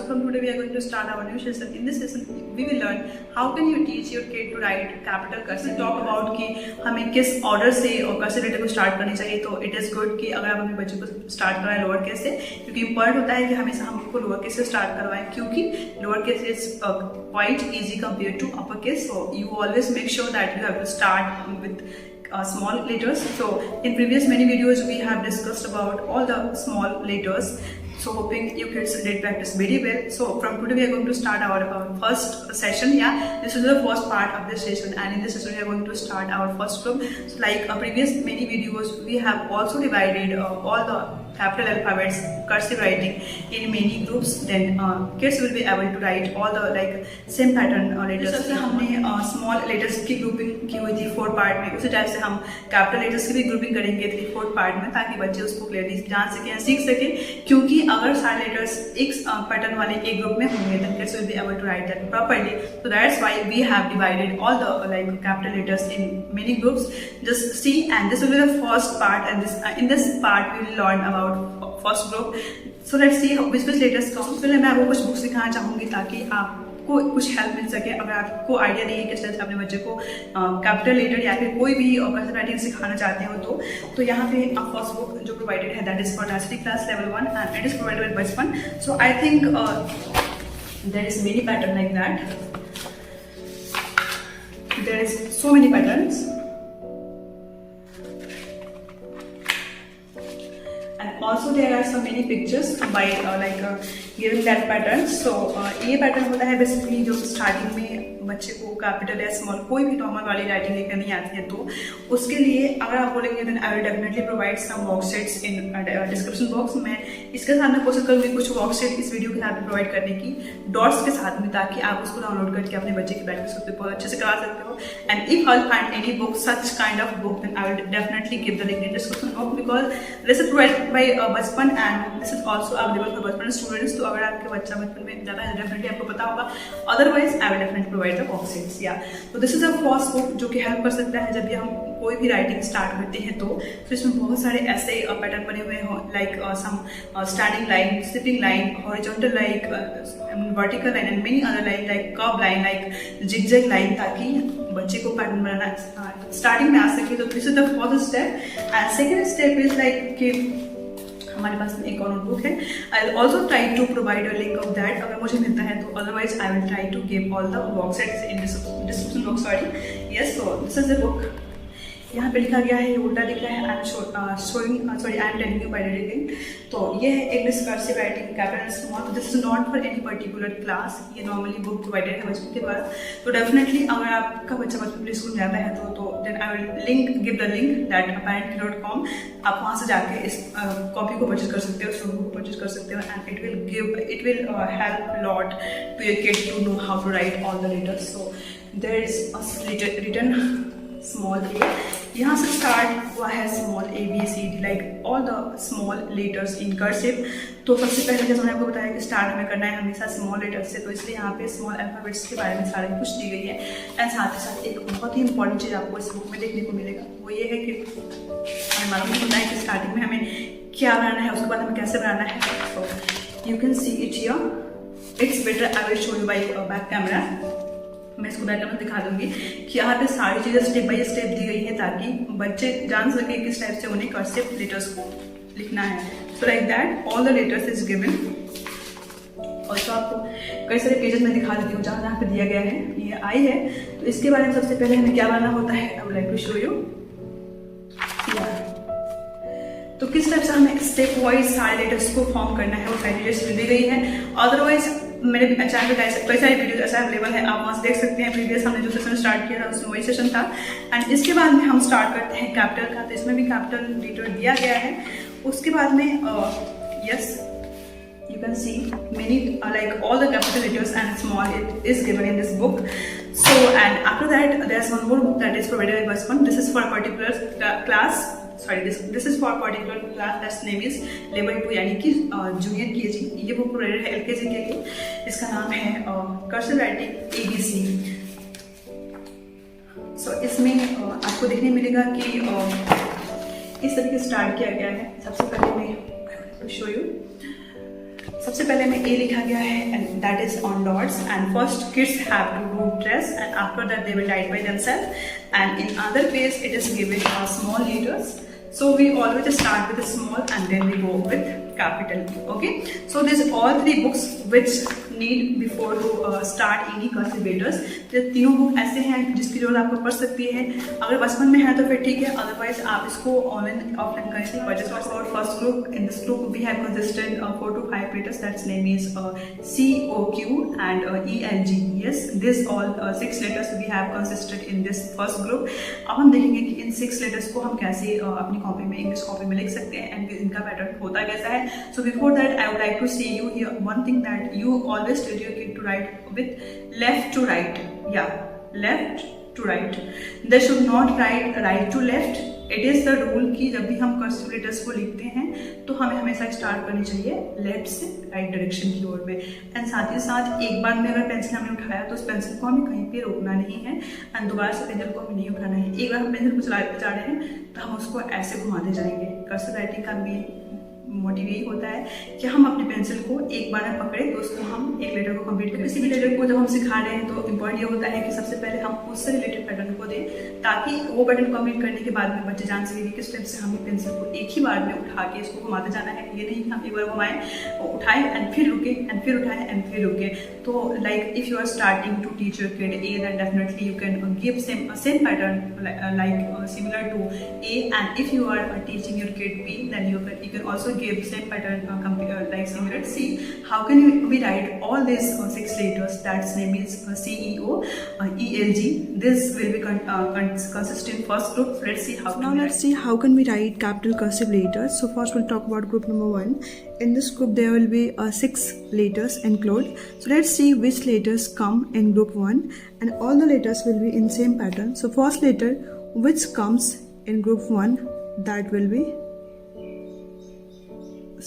from today we are going to start our new session. In this session we will learn how can you teach your kid to write capital cursive. Talk about कि हमें किस order से और cursive letter को start करनी चाहिए. तो it is good कि अगर आप अपने बच्चों को स्टार्ट कराएं लोअर केस से, क्योंकि इम्पॉर्टेंट होता है कि हमेशा हम उनको लोअर केस से स्टार्ट करवाएं, क्योंकि lower case is quite easy compare to upper case. So you always make sure that you have to start with small letters. So in previous many videos we have discussed about all the small letters, so hoping you kids did practice very well. So from today we are going to start our first session. This is the first part of this session, and in this session we are going to start our first group. So like previous many videos we have also divided all the capital alphabets cursive writing in many groups. Then kids will be able to write all the like same pattern letters. जैसे हमने small letters की grouping की हुई थी 4 part में, उसी type से हम capital letters की भी grouping करेंगे 3-4 पार्ट में, ताकि बच्चे उसको क्लियरली जान सकें, सीख सकें. क्योंकि अगर सारे लेटर्स एक पैटर्न वाले एक ग्रुप में होंगे then kids will be able to write that properly. So that's why we have divided all the like capital letters in many groups. Just see, and this will be the first part, and this in this part we will learn about first group. So let's see which letters come. पहले मैं आपको कुछ books दिखाना चाहूँगी ताकि आपको कुछ help मिल सके. अगर आपको आइडिया नहीं है किस तरह से अपने बच्चे को कैपिटल लेटर या फिर कोई भी कर्सिव राइटिंग सिखाना चाहते हो तो यहाँ पे फर्स्ट बुक जो प्रोवाइडेड है that is for nursery class level 1 and it is provided by Bachpan. So I think there is many pattern like that. There is so many patterns. And also there are so many pictures by giving that pattern. So ये pattern होता है basically जो starting में बच्चे को capital या small कोई भी नॉर्मल वाली राइटिंग लिखना नहीं आती है, तो उसके लिए अगर आप बोलेंगे then I will definitely provide some worksheets in description box. मैं इसके साथ में कोशिश करूँगी कुछ वर्कशीट इस वीडियो के साथ प्रोवाइड करने की डॉट्स के साथ में, ताकि आप उसको डाउनलोड करके अपने बच्चे की प्रैक्टिस उससे बहुत अच्छे से करा सकते हो. And if I find any book such kind of book then I will definitely give the link in description box, because this is provided by Bachpan and this is also available for Bachpan students. तो अगर आपके बच्चा बचपन में ज़्यादा है definitely आपको पता होगा, otherwise I will definitely provide the worksheets. तो this is a first book जो कि हेल्प कर सकता है जब भी हम कोई भी राइटिंग स्टार्ट करते हैं. तो इसमें बहुत सारे ऐसे पैटर्न बने हुए हैं like some standing line, sleeping line, horizontal line, vertical line and many other line like curve line, like zigzag line, ताकि बच्चे को पैटर्न बनाना स्टार्टिंग में आ सके. तो this is the first step. And second step is like कि हमारे पास में एक और नोटबुक है. I will also try to provide a link of that अगर मुझे मिलता है तो, otherwise I will try to give all the worksheets in description box. Sorry yes. So this is the book. यहाँ पे लिखा गया है, ये उल्टा लिखा है, I am telling you by reading. तो ये है English cursive writing capital small. तो this is not for any particular class, ये नॉर्मली बुक प्रोवाइडेड है बच्चों के द्वारा. तो डेफिनेटली अगर आपका बच्चा बचपन स्कूल जाता है तो then I will give the link that parent.com. आप वहाँ से जाके इस कॉपी को परचेज कर सकते हो, इस नोटबुक को परचेज कर सकते हो, and it will help lot to your kid to know how to write all the letters. So there is written small A. यहाँ से स्टार्ट हुआ है small A B C D, like all the small letters in cursive. तो सबसे पहले जैसे मैंने आपको बताया कि स्टार्ट हमें करना है हमेशा स्मॉल लेटर्स से, तो इसलिए यहाँ पे स्मॉल अल्फाबेट्स के बारे में सारा कुछ दी गई है. एंड साथ ही साथ एक बहुत ही इंपॉर्टेंट चीज़ आपको इस बुक में देखने को मिलेगा, वो ये है कि हमें मालूम होता है कि स्टार्टिंग में हमें क्या बनाना है, उसके बाद हमें कैसे बनाना है. तो you can see it here. It's better I will show you buy back camera. मैं इसको बैक कैमरा दिखा दूंगी कि यहाँ पे सारी चीज़ें स्टेप बाय स्टेप दी गई है ताकि बच्चे जान सके किस टाइप से उन्हें कर्सिव लेटर्स को लिखना है. So like that all the letters is given. Also आपको कई सारे पेजेस में दिखा देती हूँ जहाँ जहाँ पे दिया गया है. ये आई है, तो इसके बारे में सबसे पहले हमें क्या बनाना होता है I would like to show you. तो किस टाइप से हमें स्टेप वाइज सारे लेटर्स को फॉर्म करना है वो पहली लिस्ट दी गई है. अदरवाइज मेरे चैनल पे कई सारे वीडियोज ऐसा अवेलेबल है, आप वहाँ से देख सकते हैं. प्रीवियस हमने जो सेशन स्टार्ट किया था उसमें वही सेशन था. एंड इसके बाद में हम स्टार्ट करते हैं कैपिटल का. तो इसमें भी कैपिटल लेटर दिया गया है. उसके बाद में yes you can see many like all the capital letters and small it is given in this book. So and after that there's one more book that is provided by Bachpan. This is for a particular class. Sorry, this is for a particular class that's name is level 2 यानी कि junior KG. ये book provided है LKG के लिए. इसका नाम है cursive writing ABC. सो इसमें आपको देखने मिलेगा कि इस तरीके से स्टार्ट किया गया है. सबसे पहले मैं शो यू सबसे पहले में ए लिखा गया है and that is on dots and first kids have to do trace and after that they will write by themselves and in other page it is given small letters. So we always start with a small and then we go with capital. Okay, so these all three books which need before to start any cursive letters. ये तीनों book ऐसे हैं जिसकी जरूरत आपको पड़ सकती है. अगर बचपन में है तो फिर ठीक है, अदरवाइज आप इसको ऑनलाइन ऑफलाइन करेंगे. Purchase for first group. In this group we have consisted 4 to 5 letters. That's name is C, O, Q and E, L, G. Yes, this all 6 letters we have consisted in this first group. अब हम देखेंगे कि इन 6 letters को हम कैसे अपनी copy में, English copy में लिख सकते हैं एंड इनका पैटर्न होता कैसा है. So before that I would like to say you here one thing that you always tell your kid to write with left to right. या left to right. They should not write right to left. It is the rule कि जब भी हम cursive letters को लिखते हैं तो हमें हमेशा स्टार्ट करनी चाहिए लेफ्ट से राइट डायरेक्शन की ओर में. एंड साथ ही साथ एक बार में अगर पेंसिल हमने उठाया तो उस पेंसिल को हमें कहीं पे रोकना नहीं है एंड दोबारा से पेंसिल को हमें नहीं उठाना है. एक बार हम पेंसिल को चला रहे हैं तो हम उसको ऐसे घुमाते जाएंगे. कर्सिव राइटिंग का मेन मोटिव यही होता है कि हम अपने पेंसिल को एक बार में पकड़े तो उसको हम एक लेटर को कंप्लीट करें. किसी भी लेटर को जब हम सिखा रहे हैं तो इम्पोर्टेंट ये होता है कि सबसे पहले हम उससे रिलेटेड पैटर्न को दें ताकि वो पैटर्न कंप्लीट करने के बाद में बच्चे जान सके कि किस टाइप से हमें पेंसिल को एक ही बार में उठा के इसको घुमाते जाना है. ये नहीं कि हम एक बार घुमाएं, उठाएं एंड फिर रुके एंड फिर उठाएं एंड फिर रुके. तो like if you are starting to teach your kid A then definitely you can give same pattern like similar to A, and if you are teaching your kid B then you can also give same pattern like similar. See how can we write all these 6 letters. That's name is C, E, O, E, L, G. This will be consist in first group. Let's see how. Now let's see how can we write capital cursive letters. So first we'll talk about group number 1. In this group there will be 6 letters included. So let's see which letters come in group 1 and all the letters will be in same pattern. So first letter which comes in group 1 that will be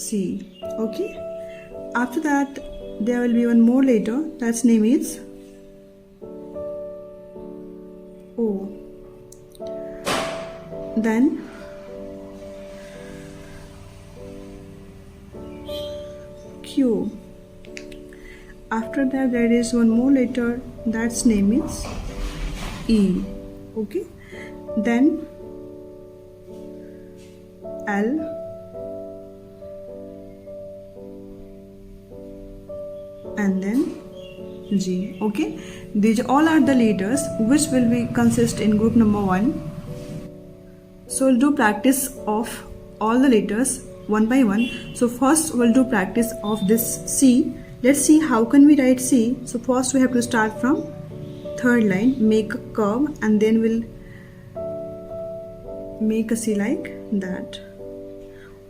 C. Okay, after that there will be one more letter that's name is O. Then Q. After that there is one more letter that's name is E. Okay, then L. And then G. Okay, these all are the letters which will be consist in group number 1. So we'll do practice of all the letters one by one. So first we'll do practice of this C. Let's see how can we write C. So first we have to start from third line, make a curve and then we'll make a C like that.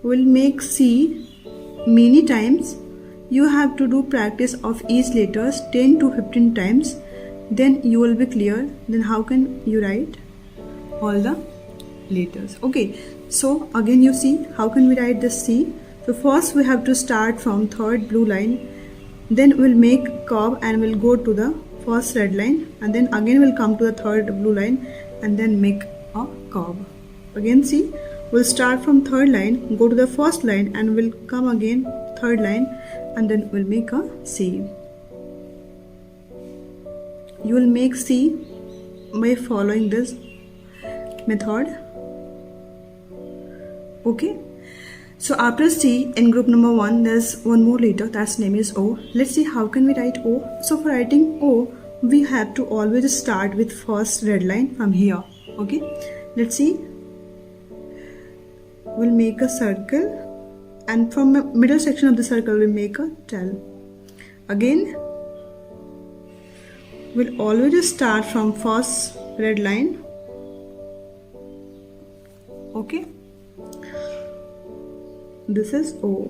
We'll make C many times. You have to do practice of each letters 10 to 15 times. Then you will be clear. Then how can you write all the letters? Okay. So again you see how can we write this C. So first we have to start from third blue line. Then we'll make curve and we'll go to the first red line. And then again we'll come to the third blue line and then make a curve. Again see, we'll start from third line, go to the first line and we'll come again third line. And then we'll make a C. You will make C by following this method. Okay. So after C in group number 1 there's one more letter that's name is O. Let's see how can we write O. So for writing O we have to always start with first red line from here. Okay. Let's see. We'll make a circle. And from the middle section of the circle we'll make a tail. Again we'll always start from first red line. Okay, this is O.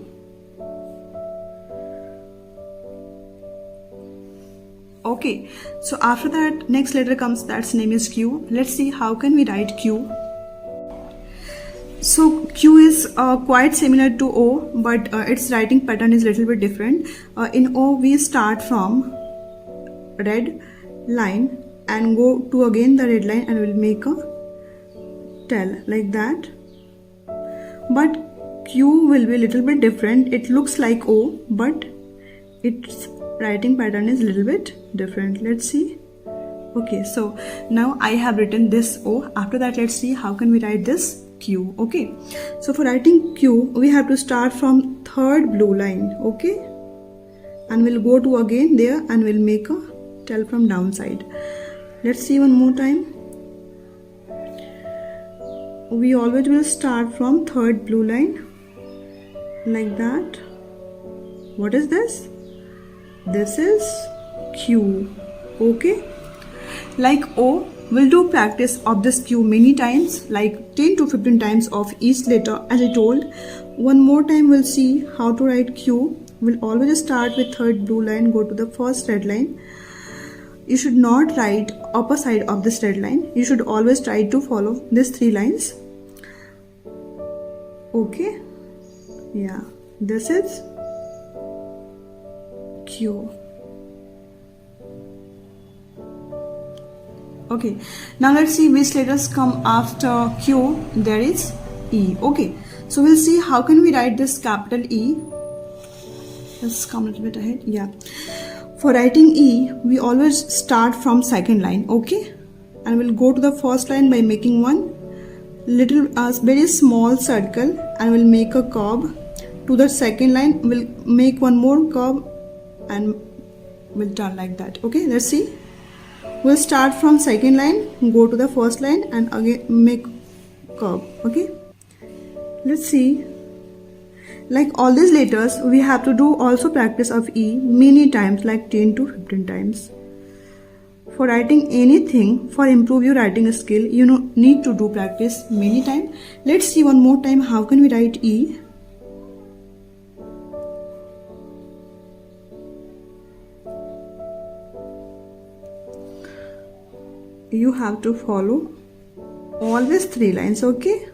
Okay, so after that next letter comes that's name is Q. Let's see how can we write Q. So Q is quite similar to O, but its writing pattern is little bit different. In O we start from red line and go to again the red line and we'll make a tail like that. But Q will be a little bit different. It looks like O, but its writing pattern is a little bit different. Let's see. Okay, so now I have written this O. After that, let's see how can we write this Q. Okay, so for writing Q, we have to start from third blue line. Okay, and we'll go to again there and we'll make a tail from downside. Let's see one more time. We always will start from third blue line like that. What is this? This is Q. Okay, like O, we'll do practice of this Q many times, like 10 to 15 times of each letter as I told. One more time we'll see how to write Q. We'll always start with third blue line, go to the first red line. You should not write upper side of this red line. You should always try to follow these 3 lines. Okay, yeah, this is Q. Okay, now let's see which letters come after Q. There is E. Okay, so we'll see how can we write this capital E. Let's come a little bit ahead. Yeah, for writing E, we always start from second line. Okay, and we'll go to the first line by making one little very small circle and we'll make a curve. To the second line, we'll make one more curve and we'll turn like that. Okay, let's see. We'll start from second line, go to the first line and again make curve. Okay, let's see. Like all these letters, we have to do also practice of E many times, like 10 to 15 times. For writing anything, for improve your writing skill, you need to do practice many times. Let's see one more time how can we write E. You have to follow always 3 lines. Okay,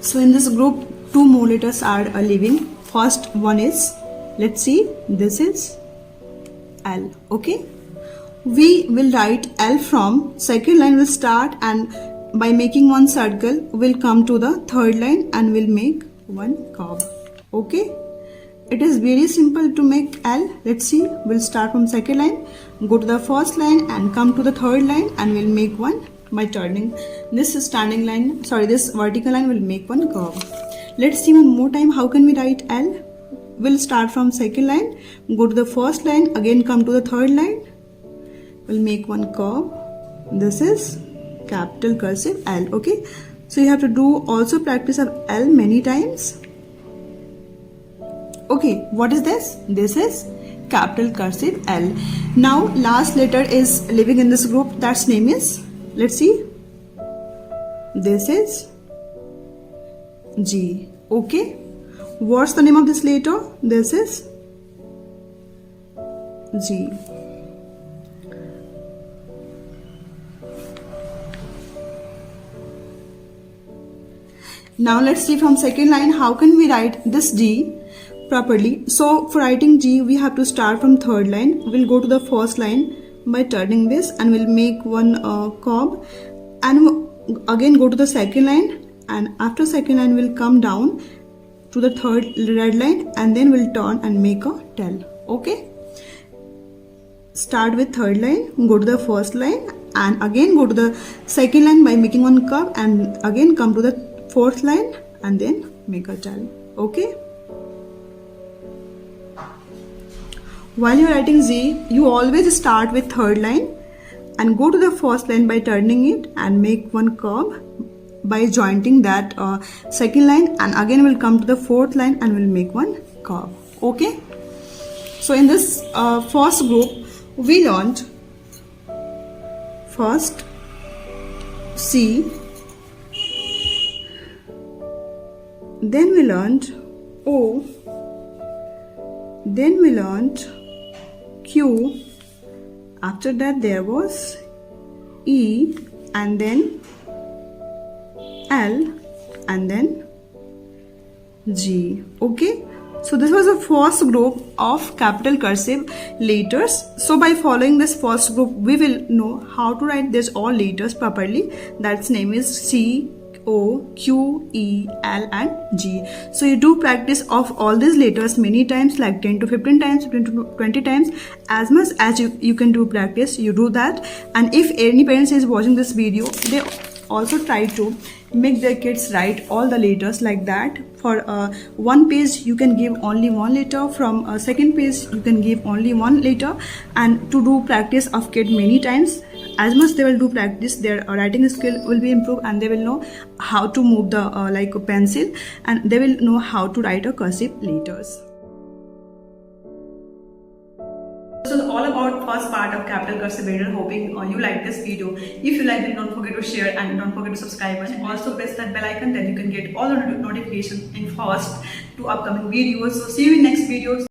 so in this group 2 more letters are leaving. First one is, let's see, this is L. Okay, we will write L from second line. Will start and by making one circle we'll come to the third line and we'll make one curve. Okay, it is very simple to make L. Let's see, we'll start from second line, go to the first line and come to the third line and we'll make one by turning this standing line, this vertical line will make one curve. Let's see one more time how can we write L. We'll start from second line, go to the first line, again come to the third line, we'll make one curve. This is capital cursive L. Okay, so you have to do also practice of L many times. Okay, what is this? This is capital cursive L. Now last letter is living in this group, that's name is, let's see, this is G. Okay, what's the name of this letter? This is G. Now let's see from second line how can we write this G properly. So for writing G, we have to start from third line. We'll go to the first line by turning this and we'll make one curve and again go to the second line, and after second line we'll come down to the third red line and then we'll turn and make a tail. Okay, start with third line, go to the first line and again go to the second line by making one curve and again come to the fourth line and then make a tail. Okay, while you're writing Z, you always start with third line and go to the first line by turning it and make one curve by jointing that second line, and again we'll come to the fourth line and we'll make one curve. Okay, so in this first group we learned first C, then we learned O, then we learned Q, after that there was E, and then L, and then G. Okay, So this was the first group of capital cursive letters. So by following this first group, we will know how to write these all letters properly. That's name is C, O, Q, E, L and G. So you do practice of all these letters many times, like 10 to 15 times, 15 to 20 times, as much as you can do practice, you do that. And if any parents is watching this video, they also try to make their kids write all the letters like that. For one page you can give only one letter, from a second page you can give only one letter, and to do practice of kid many times, as much they will do practice, their writing skill will be improved, and they will know how to move the like a pencil, and they will know how to write a cursive letters. So all about first part of capital cursive letter. Hoping you like this video. If you like it, don't forget to share and don't forget to subscribe, and also press that bell icon, then you can get all the notifications in first to upcoming videos. So see you in next videos.